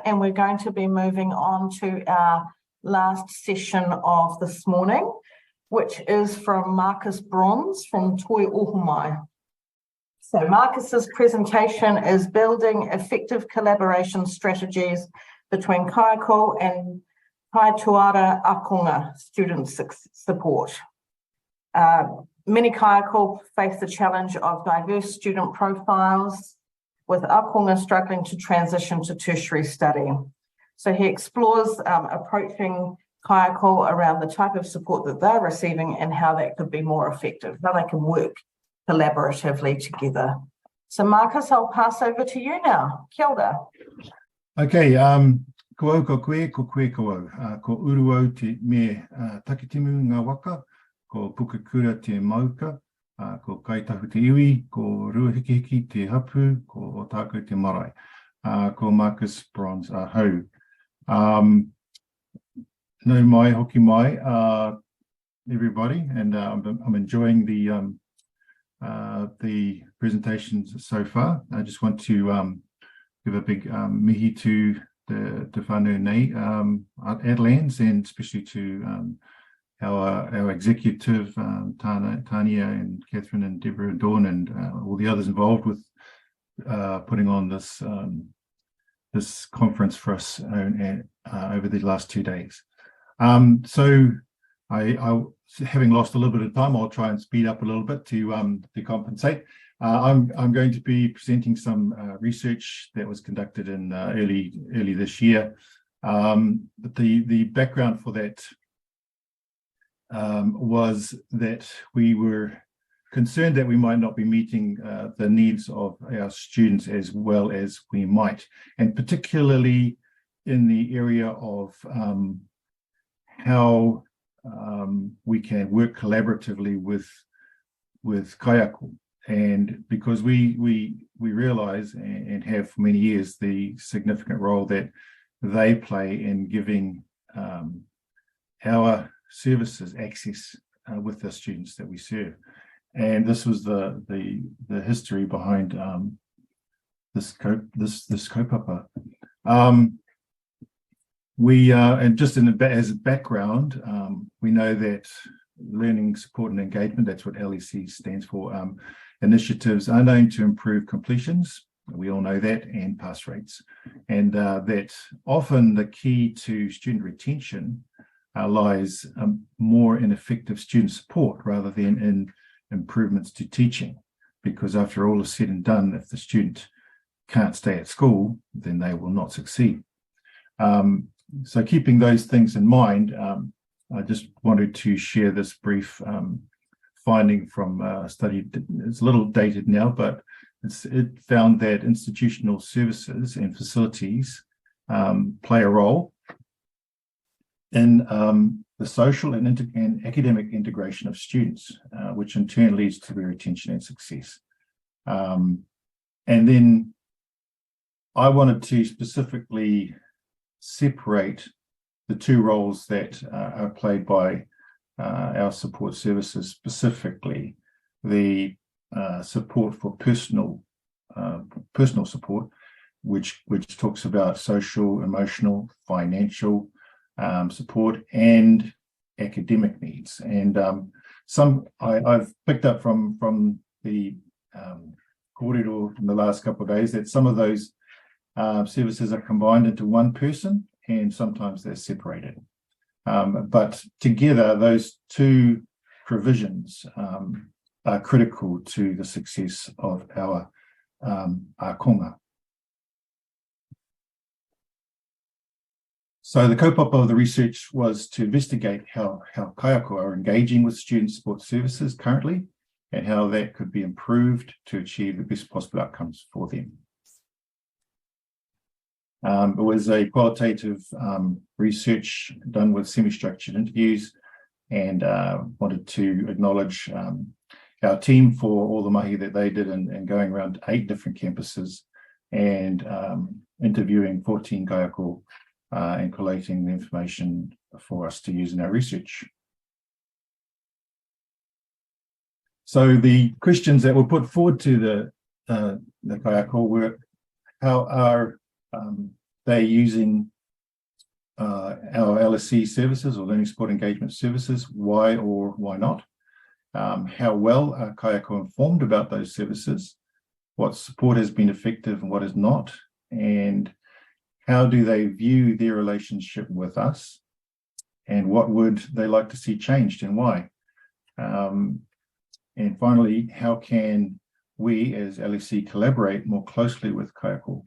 and we're going to be moving on to our last session of this morning, which is from Marcus Brons from Ohomai. So Marcus's presentation is building effective collaboration strategies between kaiako and Taituarā Ākonga student support. Many kaiako face the challenge of diverse student profiles, with Ākonga struggling to transition to tertiary study. So he explores approaching kaiako around the type of support that they're receiving and how that could be more effective, how they can work collaboratively together. So Marcus, I'll pass over to you now. Kia ora. Okay, ko au ko koe ko au, ko uru au te me takitimu ngā waka, ko pukakura te mauka, ko kaitahu te iwi, ko ruahikihiki te hapu, ko otaku te marae, ko Marcus Brons hau. No mai, hoki mai, everybody, and I'm enjoying the presentations so far. I just want to give a big mihi to the whānau nei Adlands, and especially to our executive, Tania and Catherine and Deborah and Dawn, and all the others involved with putting on this this conference for us over the last 2 days. So I having lost a little bit of time, I'll try and speed up a little bit to compensate. I'm going to be presenting some research that was conducted in early this year. But the background for that was that we were concerned that we might not be meeting the needs of our students as well as we might, and particularly in the area of how we can work collaboratively with kaiako. And because we realize and have for many years the significant role that they play in giving our services access with the students that we serve. And this was the history behind this kaupapa. And just as a background, we know that learning, support and engagement, that's what LEC stands for, initiatives are known to improve completions, we all know that, and pass rates. And that often the key to student retention lies more in effective student support rather than in improvements to teaching, because after all is said and done, if the student can't stay at school, then they will not succeed. So keeping those things in mind, I just wanted to share this brief finding from a study. It's a little dated now, but it found that institutional services and facilities play a role in the social and academic integration of students, which in turn leads to their retention and success. And then I wanted to specifically separate the two roles that are played by our support services, specifically the support for personal support, which talks about social, emotional, financial support and academic needs. And I've picked up from the corridor in the last couple of days that some of those services are combined into one person, and sometimes they're separated. But together, those two provisions are critical to the success of our ākonga. So the kaupapa of the research was to investigate how kaiako are engaging with student support services currently, and how that could be improved to achieve the best possible outcomes for them. It was a qualitative research done with semi-structured interviews, and wanted to acknowledge our team for all the mahi that they did in going around 8 different campuses and interviewing 14 kaiako and collating the information for us to use in our research. So the questions that were put forward to the kaiako were, how are they're using our LSC services or learning support engagement services, why or why not? How well are kaiako informed about those services? What support has been effective and what is not? And how do they view their relationship with us? And what would they like to see changed and why? And finally, how can we as LSC collaborate more closely with kaiako?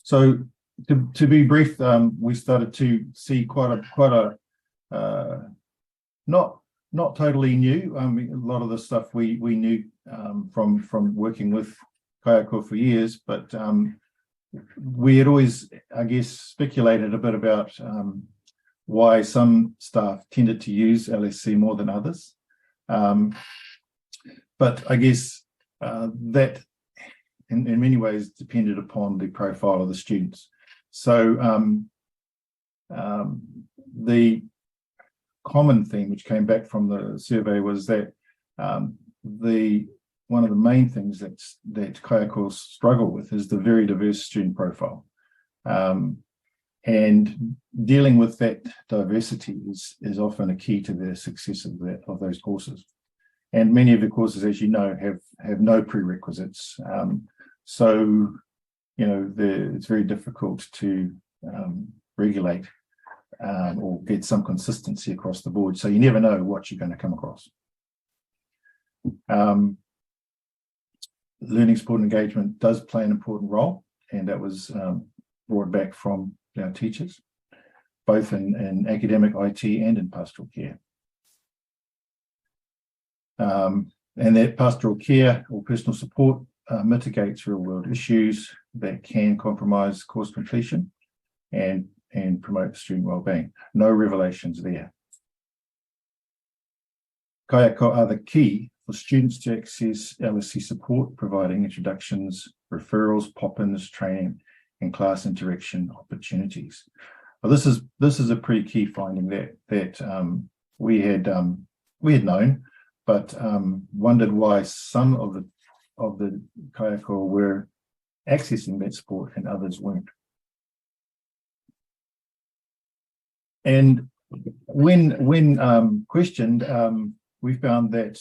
So to be brief, we started to see quite a not totally new. I mean, a lot of the stuff we knew from working with kaiako for years, but we had always, I guess, speculated a bit about why some staff tended to use LSC more than others. But I guess that in many ways depended upon the profile of the students. So the common theme which came back from the survey was that one of the main things that kaiako struggle with is the very diverse student profile. And dealing with that diversity is often a key to the success of those courses. And many of the courses, as you know, have no prerequisites. So, it's very difficult to regulate or get some consistency across the board. So you never know what you're going to come across. Learning support engagement does play an important role, and that was brought back from our teachers, both in academic IT and in pastoral care. And that pastoral care or personal support mitigates real-world issues that can compromise course completion and promote student well-being. No revelations there. Kaiako are the key for students to access LSC support, providing introductions, referrals, pop-ins, training, and class interaction opportunities. Well, this is a pretty key finding that we had known, but wondered why some of the kaiako were accessing that support and others weren't. And when questioned, we found that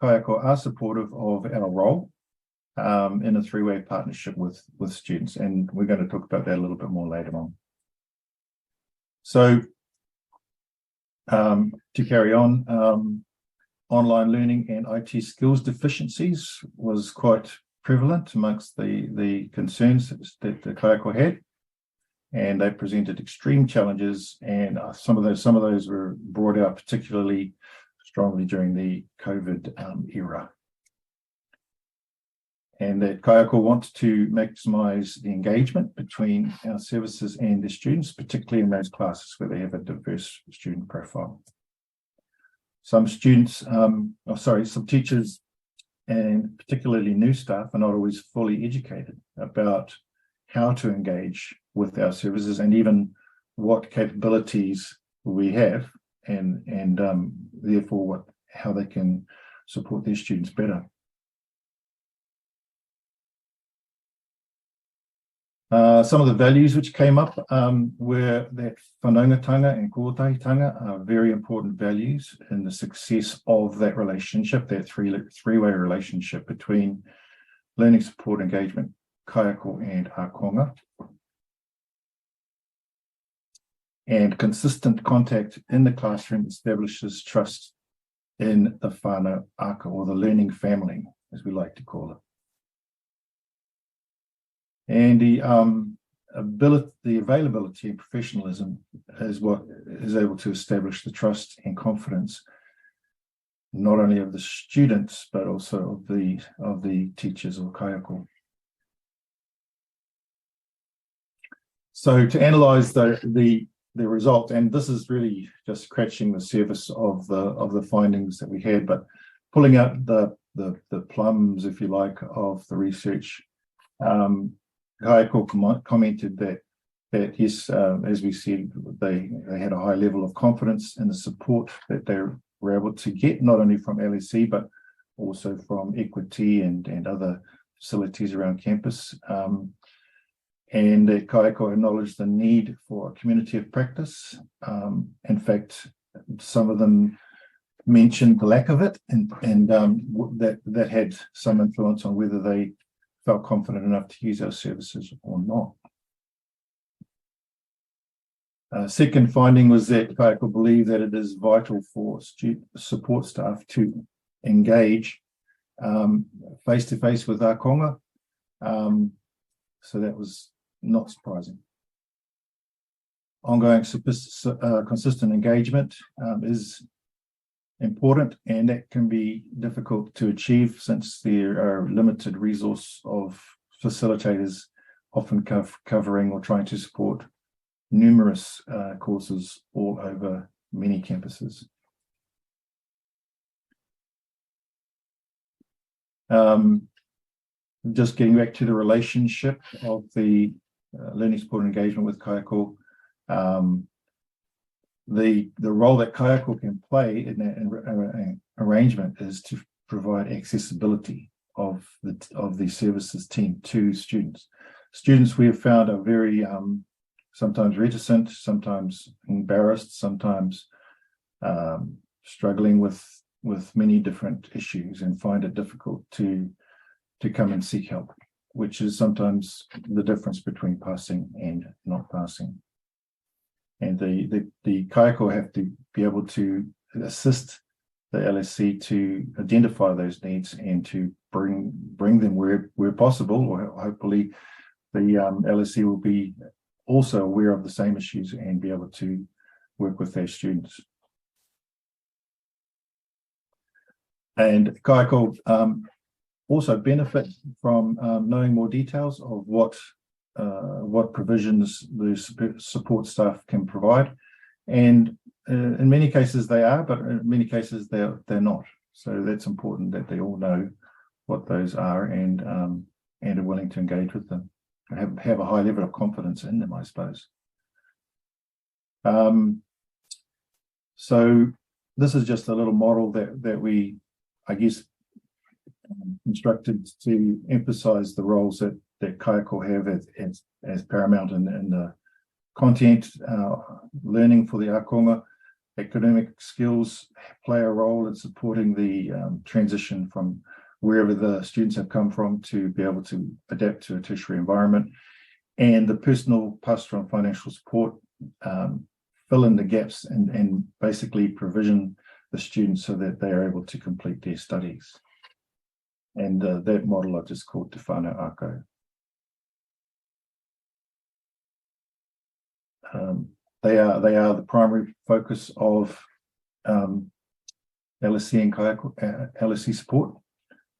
kaiako are supportive of our role in a three-way partnership with students, and we're going to talk about that a little bit more later on. So to carry on, online learning and IT skills deficiencies was quite prevalent amongst the concerns that the kaiako had, and they presented extreme challenges, and some of those were brought out particularly strongly during the COVID era. And that kaiako wants to maximize the engagement between our services and the students, particularly in those classes where they have a diverse student profile. Some teachers and particularly new staff are not always fully educated about how to engage with our services and even what capabilities we have and therefore how they can support their students better. Some of the values which came up were that whanaungatanga and kōtaitanga are very important values in the success of that relationship, that three-way relationship between learning support engagement, kaiako and Ākonga. And consistent contact in the classroom establishes trust in the whānau aka, or the learning family, as we like to call it. And the availability and professionalism is what is able to establish the trust and confidence, not only of the students, but also of the teachers or kaiako. So to analyze the result, and this is really just scratching the surface of the findings that we had, but pulling out the plums, if you like, of the research. Kaiako commented that yes, as we said, they had a high level of confidence in the support that they were able to get, not only from LSC, but also from Equity and other facilities around campus. And that kaiako acknowledged the need for a community of practice. In fact, some of them mentioned the lack of it, and that had some influence on whether they felt confident enough to use our services or not. Second finding was that kaiako believe that it is vital for support staff to engage face-to-face with Ākonga. So that was not surprising. Ongoing consistent engagement is important, and that can be difficult to achieve since there are limited resource of facilitators often covering or trying to support numerous courses all over many campuses. Just getting back to the relationship of the learning support engagement with kaiako, the role that kaiako can play in that arrangement is to provide accessibility of the services team to students. Students we have found are very sometimes reticent, sometimes embarrassed, sometimes struggling with many different issues and find it difficult to come and seek help, which is sometimes the difference between passing and not passing. And the kaiako have to be able to assist the LSC to identify those needs and to bring them where possible, or hopefully the LSC will be also aware of the same issues and be able to work with their students. And kaiako also benefit from knowing more details of what provisions the support staff can provide, and in many cases they are, but in many cases they're not. So that's important that they all know what those are and are willing to engage with them, have a high level of confidence in them, I suppose. So this is just a little model that we, I guess, instructed to emphasize the roles that kaiako have as paramount in the content learning for the Ākonga. Academic skills play a role in supporting the transition from wherever the students have come from to be able to adapt to a tertiary environment, and the personal, pastoral and financial support fill in the gaps and basically provision the students so that they are able to complete their studies. And that model I've just called Te Whānau Ako. They are the primary focus of LSC and kaiako, LSC support,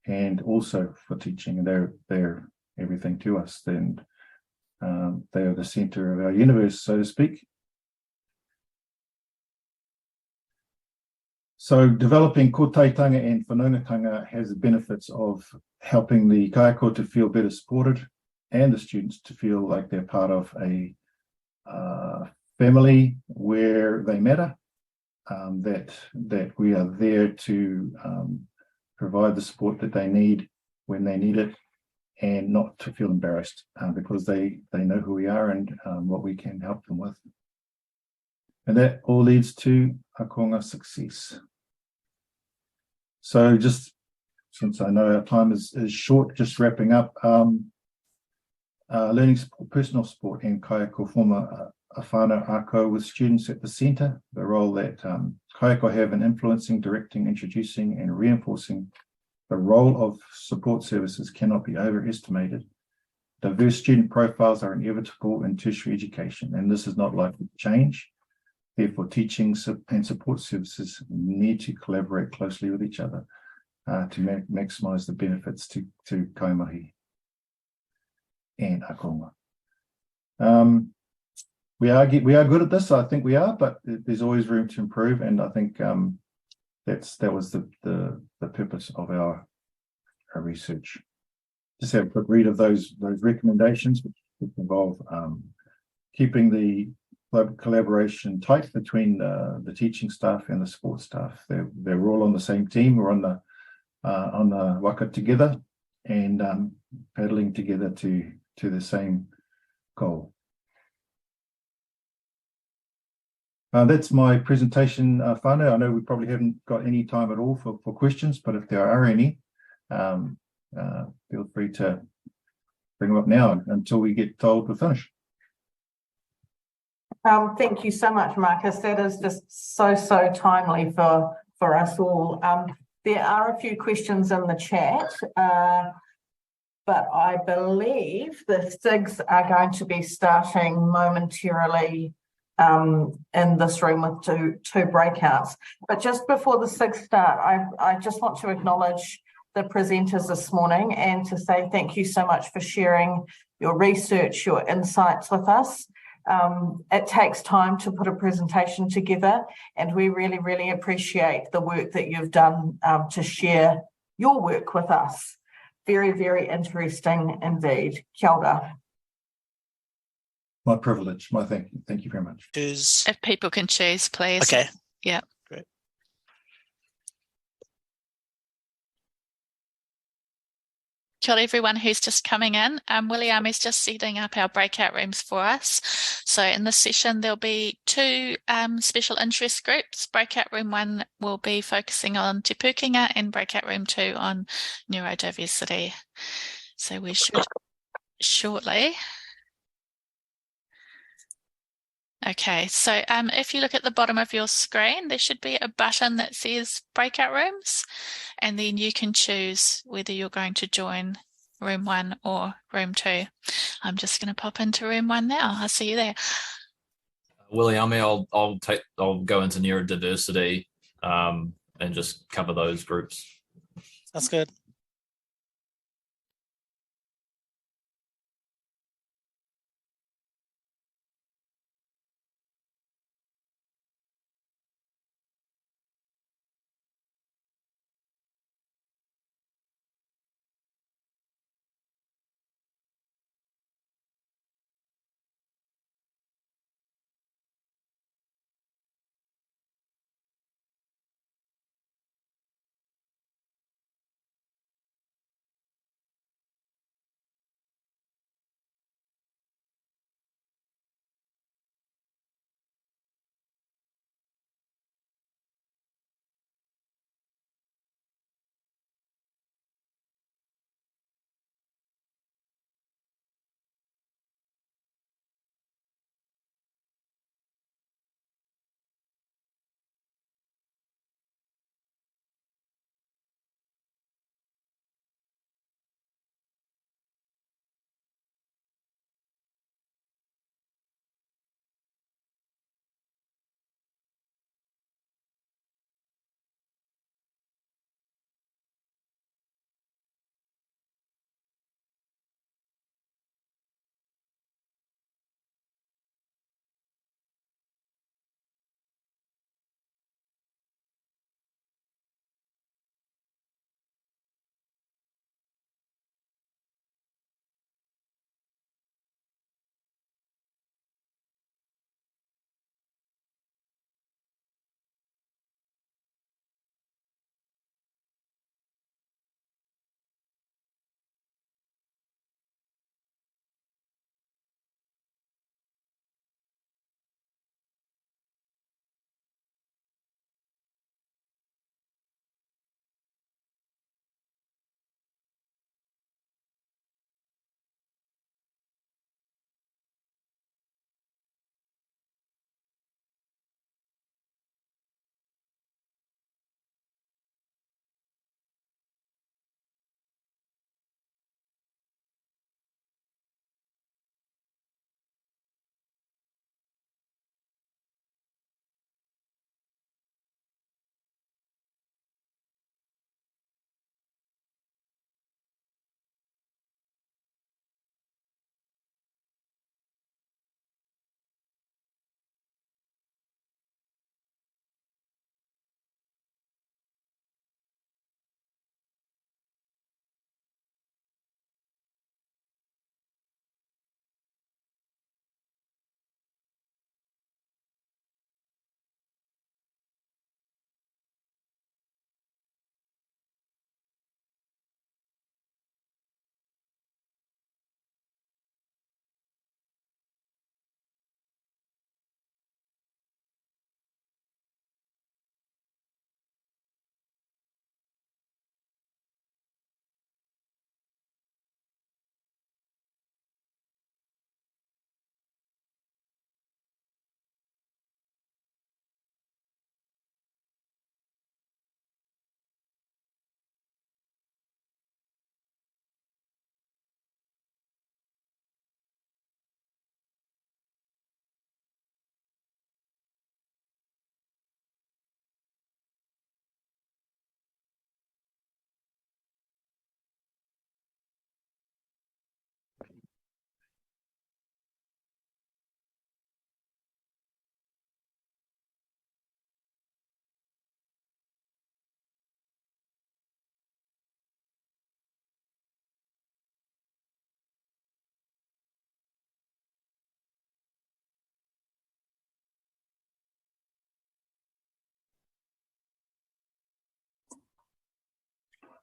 and also for teaching. And they're everything to us. Then they are the centre of our universe, so to speak. So developing kōtaitanga and whanaungatanga has the benefits of helping the kaiako to feel better supported and the students to feel like they're part of a family where they matter, that we are there to provide the support that they need when they need it, and not to feel embarrassed because they know who we are and what we can help them with. And that all leads to Ākonga success. So just since I know our time is short, just wrapping up, learning support, personal support and kaiako form a whānau ako with students at the centre. The role that kaiako have in influencing, directing, introducing and reinforcing the role of support services cannot be overestimated. Diverse student profiles are inevitable in tertiary education, and this is not likely to change. Therefore, teaching and support services need to collaborate closely with each other to maximise the benefits to kaimahi and Ākonga. We are good at this, I think we are, but there's always room to improve, and I think that was the purpose of our research. Just have a quick read of those recommendations, which involve keeping the collaboration tight between the teaching staff and the support staff. They're all on the same team. We're on the waka together, and paddling together to the same goal. That's my presentation, whānau. I know we probably haven't got any time at all for questions, but if there are any, feel free to bring them up now until we get told we're finished. Thank you so much, Marcus. That is just so timely for us all. There are a few questions in the chat, but I believe the SIGs are going to be starting momentarily in this room with two breakouts. But just before the SIGs start, I just want to acknowledge the presenters this morning and to say thank you so much for sharing your research, your insights with us. It takes time to put a presentation together, and we really appreciate the work that you've done to share your work with us. Very interesting indeed. Kia ora. My privilege, my thank you. Thank you very much. If people can choose, please. Okay. Yeah. Great. Kia ora everyone who's just coming in. William is just setting up our breakout rooms for us. So in this session, there'll be two special interest groups. Breakout room 1 will be focusing on Te Pukenga and breakout room 2 on neurodiversity. So we should shortly. Okay, so if you look at the bottom of your screen, there should be a button that says breakout rooms, and then you can choose whether you're going to join room 1 or room 2. I'm just going to pop into room 1 now. I'll see you there. William, I'll go into neurodiversity and just cover those groups. That's good.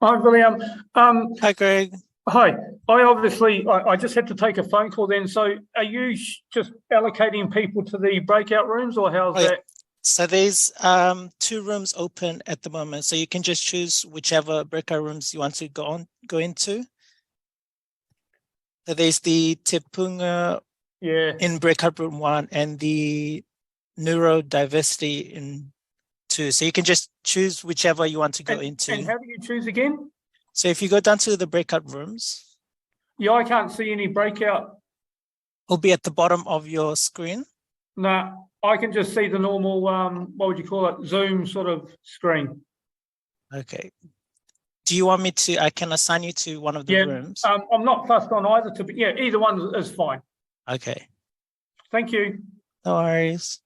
Hi, William. Hi, Greg. Hi. I just had to take a phone call then. So are you just allocating people to the breakout rooms, or how's that? So there's 2 rooms open at the moment. So you can just choose whichever breakout rooms you want to go into. So there's the Te Punga in breakout room 1 and the neurodiversity in 2. So you can just choose whichever you want to go into. And how do you choose again? So if you go down to the breakout rooms. Yeah, I can't see any breakout. It'll be at the bottom of your screen. No, I can just see the normal, what would you call it, Zoom sort of screen. Okay. Do you want me to, I can assign you to one of the rooms? I'm not fussed on either. Either one is fine. Okay. Thank you. No worries.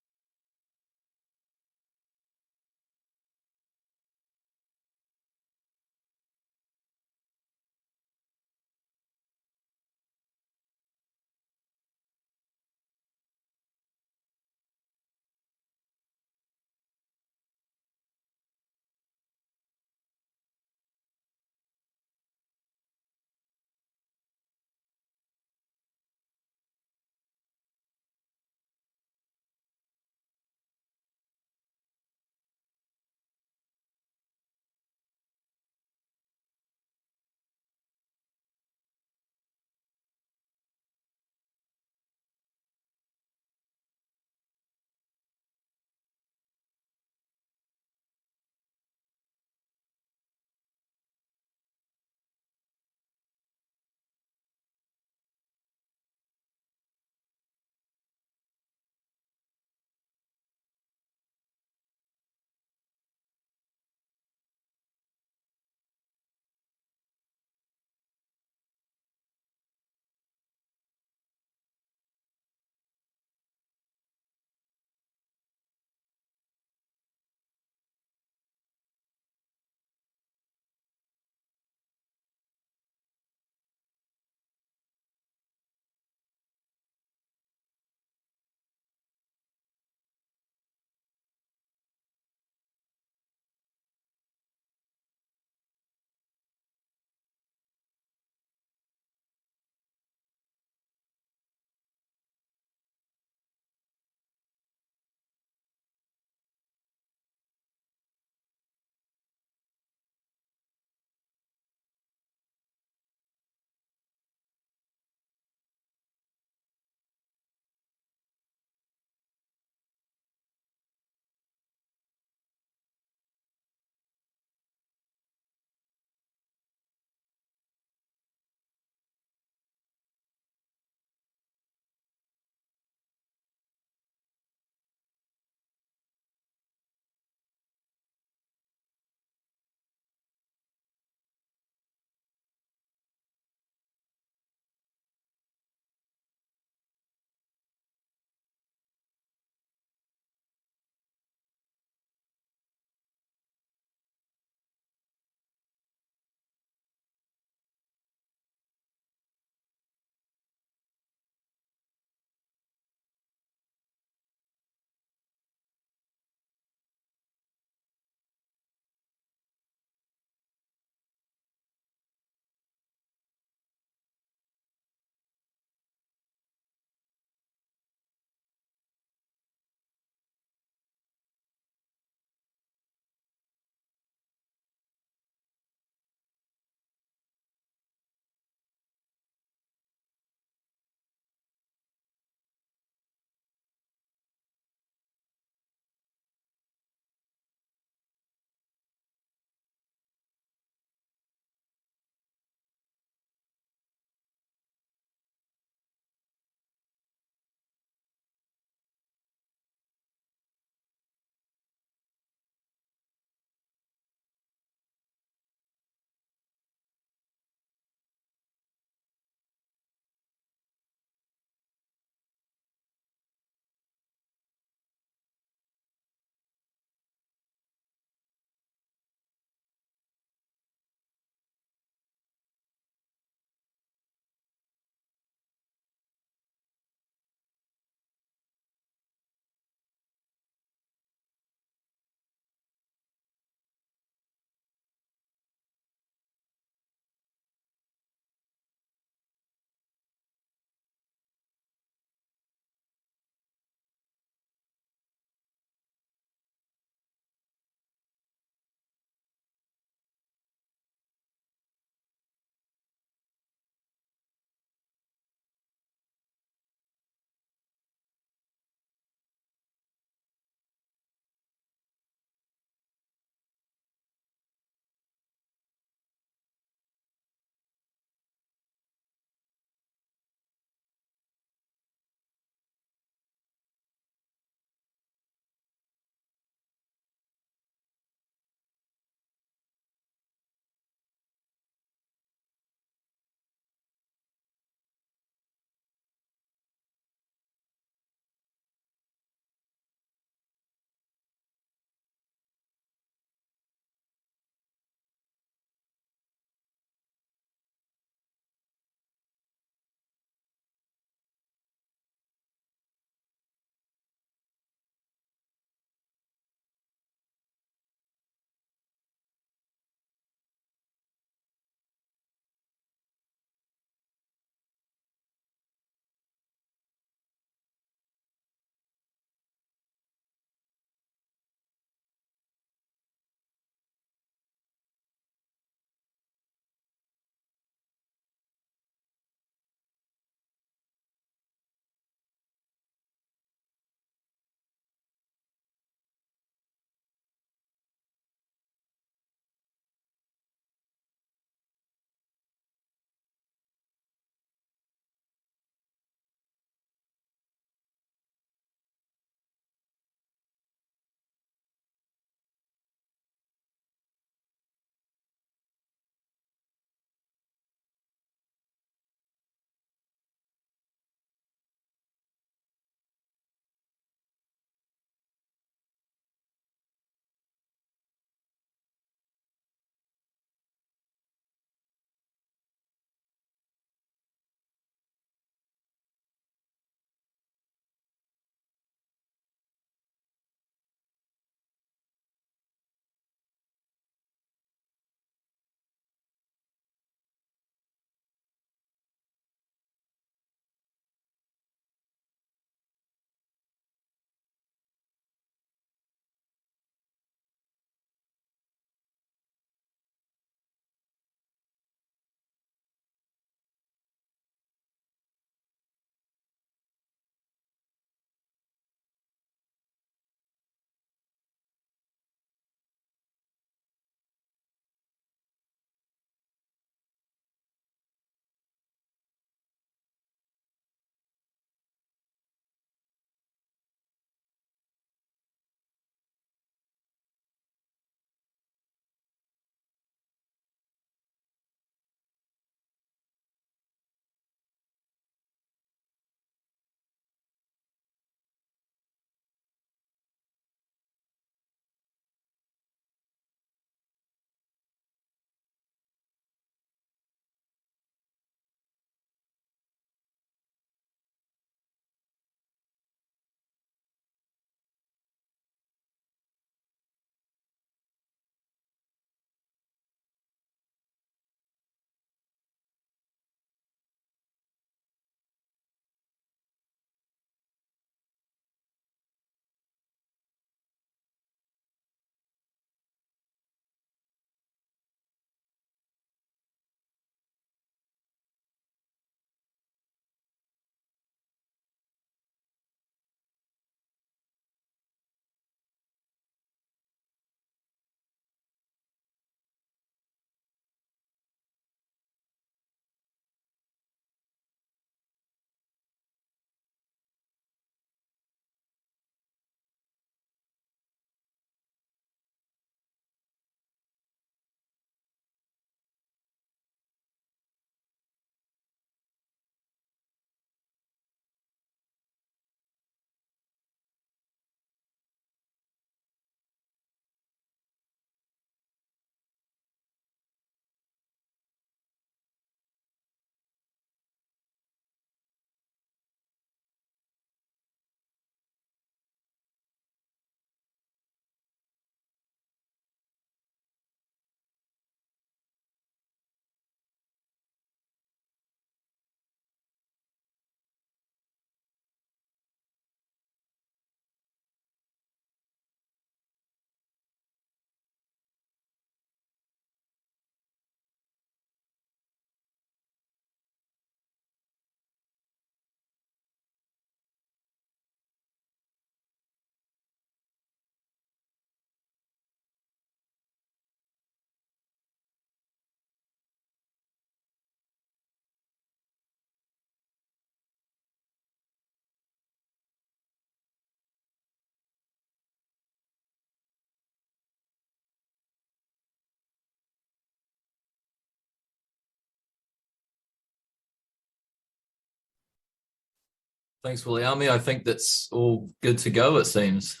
Thanks, Williami. I think that's all good to go, it seems.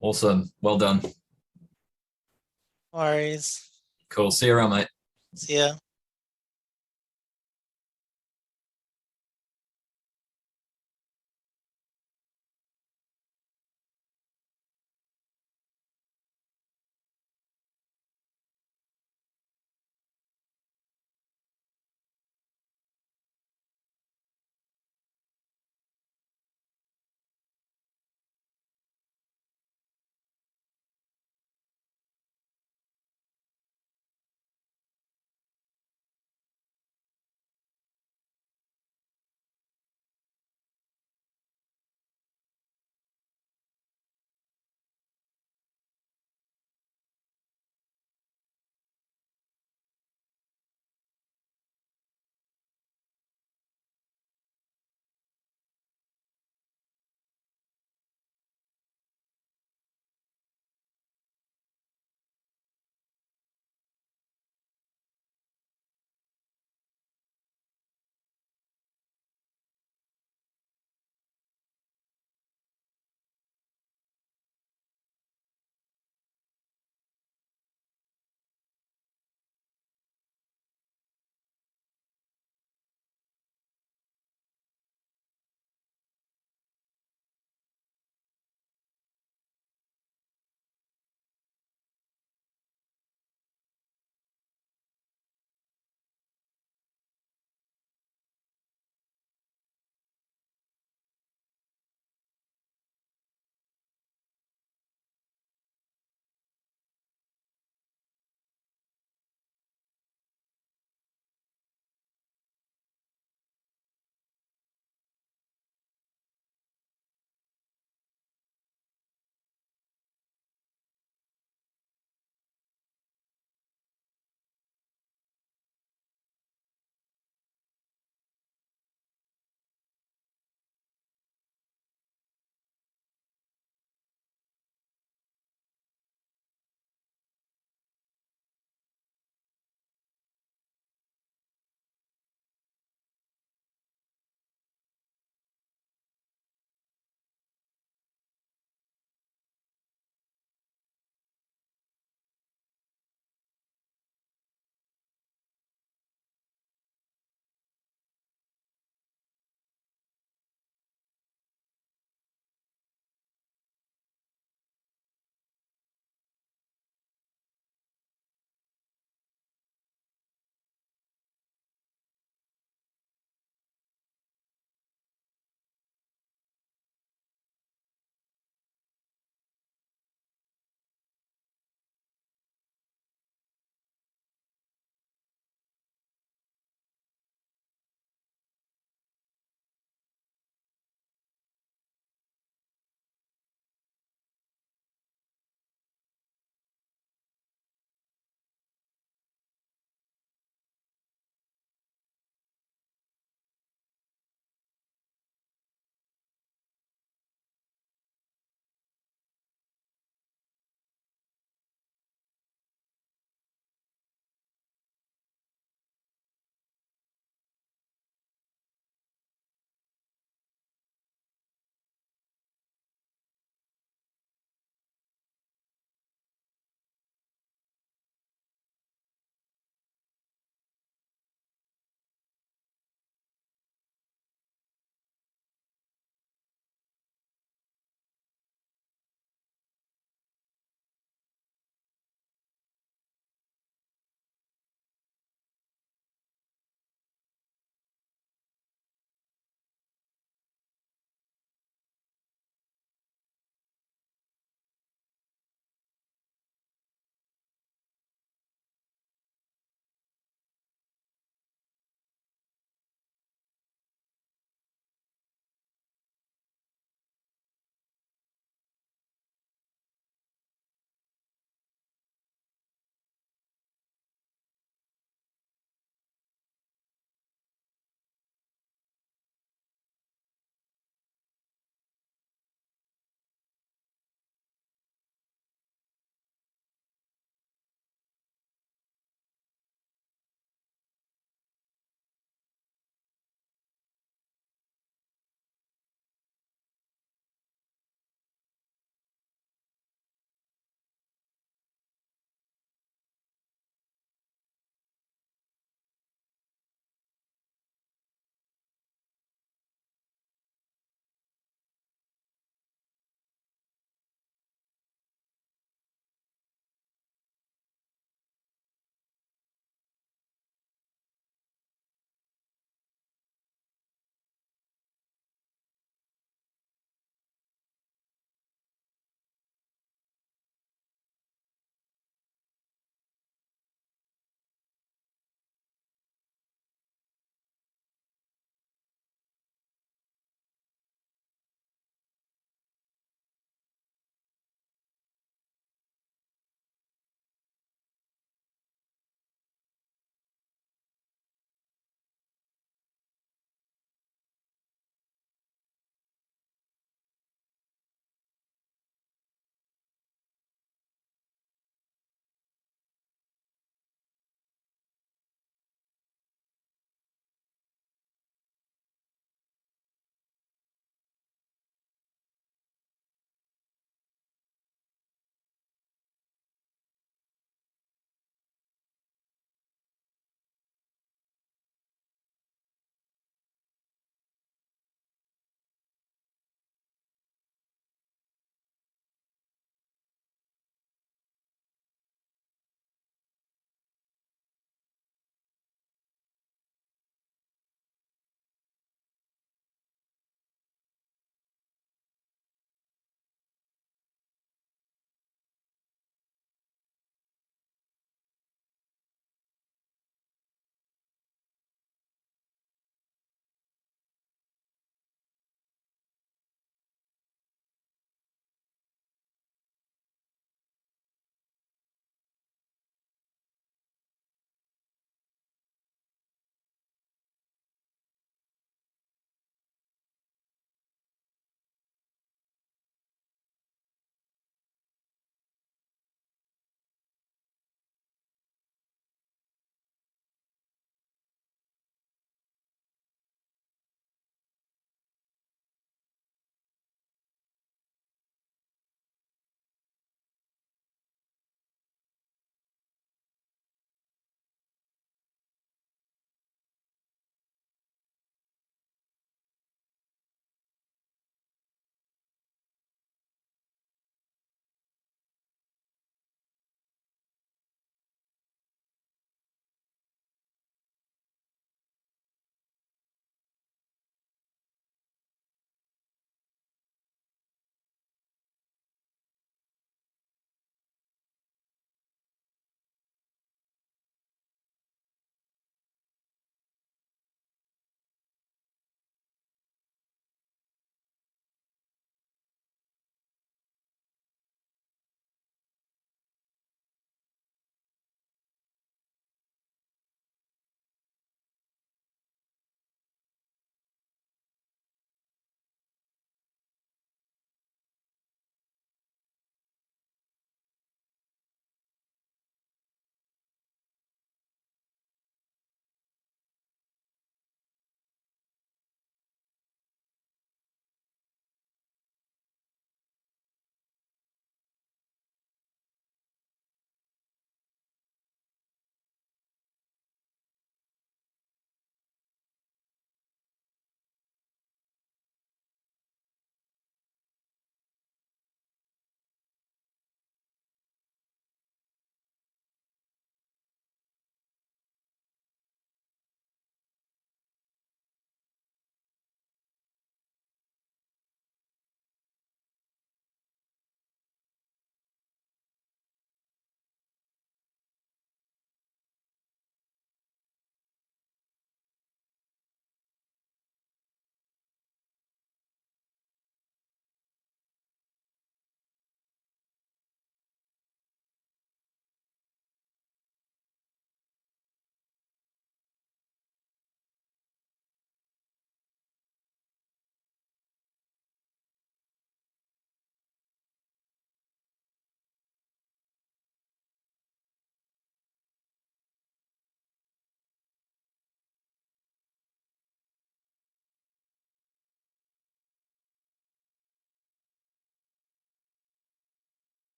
Awesome. Well done. No worries. Cool. See you around, mate. See ya.